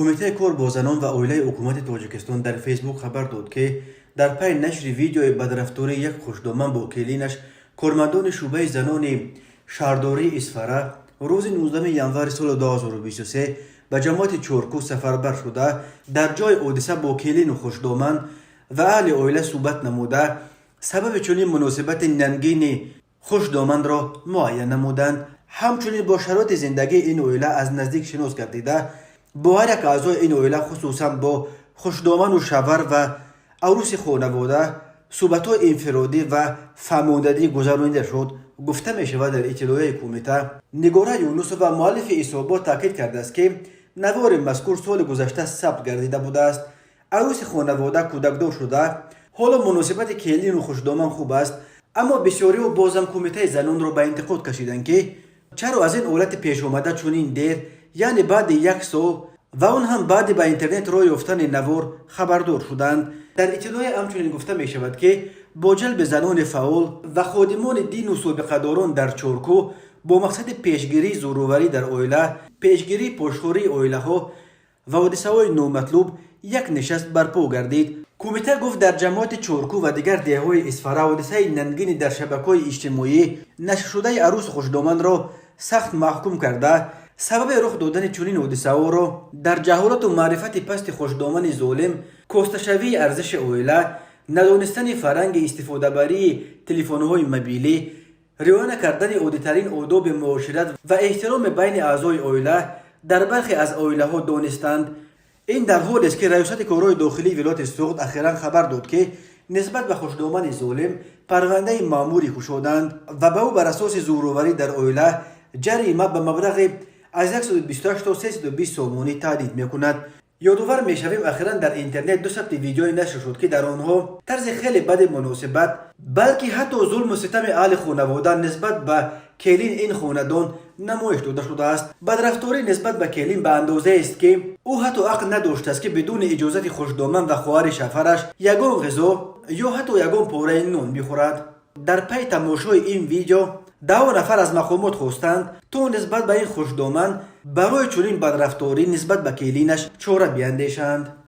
کمیته کار با زنان و اویله حکومت تاجیکستان در فیسبوک خبر داد که در پی نشر ویدیوی بدرفتاری یک خوشدامن با کلینش کارمندان شعبه زنان شهرداری اسفره روز 19 ینور سال 2023 به جماعت چورکو سفربر شده در جای حادثه با کلین و خوشدامن و اهل اویله صحبت نموده سبب چنین مناسبت ننگین خوشدامن را معین نمودند. همچنین با شرایط زندگی این اویله از نزدیک شناس گردیده با هر یک اعضای این اویله خصوصا با خوشدامن و شوهر و عروس خانواده صحبت‌های انفرادی و فهماندگی گذرانیده شد. گفته می شود در اطلاعیه کمیته نگاره یونس و مؤلف اصابات تاکید کرده است که نوار مذکور سال گذشته ثبت گردیده بوده است. عروس خانواده کودکدار شده. حالا مناسبت کلین و خوشدامن خوب است، اما بسیاری و بازم کمیته زنان را به انتقاد کشیدند که چرا از این حالت پیش آمده چنین دیر، یعنی بعد یک سال و اون هم بعد به اینترنت راه یافتن نوار خبردار شدند. در اطلاع همچنین گفته می شود که با جلب زنان فعال و خادمان دین و سابقه‌داران در چورکو با مقصد پیشگیری زوروری در اویله، پیشگیری پشتخوری اویله ها و حادثه های نامطلوب یک نشست برپا گردید. کمیته گفت در جماعت چورکو و دیگر دههای اسفره حادثه ننگین در شبکه‌های اجتماعی نشر شده عروس خوشدامن را سخت محکوم کرده. سبب رخ دادن چنین حادثه ها را در جهالت و معرفت پست خوشدامن ظالم، کاستشوی ارزش اویله، ندانستن فرهنگ استفاده بری تلفن‌های موبیلی، رعایت نکردن عادی‌ترین آداب معاشرت و احترام بین اعضای اویله در برخی از اویله ها دانستند. این در حالی است که ریاست کارهای داخلی ولایت سوخت اخیراً خبر داد که نسبت به خوشدامن ظالم پرونده مأموری گشودند و به او بر اساس زوروری در اویله جریمه به مبلغ از 128 تا 320 سومانی تهدید میکند. یادآور میشویم اخیراً در اینترنت دو ثبت ویدیوی نشر شد که در آنها طرز خیلی بد مناسبت بلکه حتی ظلم و ستم اهل خانواده نسبت به کلین این خاندان نمایش داده شده است. بدرفتاری نسبت به کلین به اندازه است که او حتی حق نداشته است که بدون اجازت خوشدامن و خواهر شوهرش یگان غذا یا حتی یگان پاره نان بخورد. در پی تماشای این ویدیو 10 نفر از مقامات خواستند تا نسبت به این خوشدامن برای چنین بدرفتاری نسبت به کلینش چاره بیندیشند.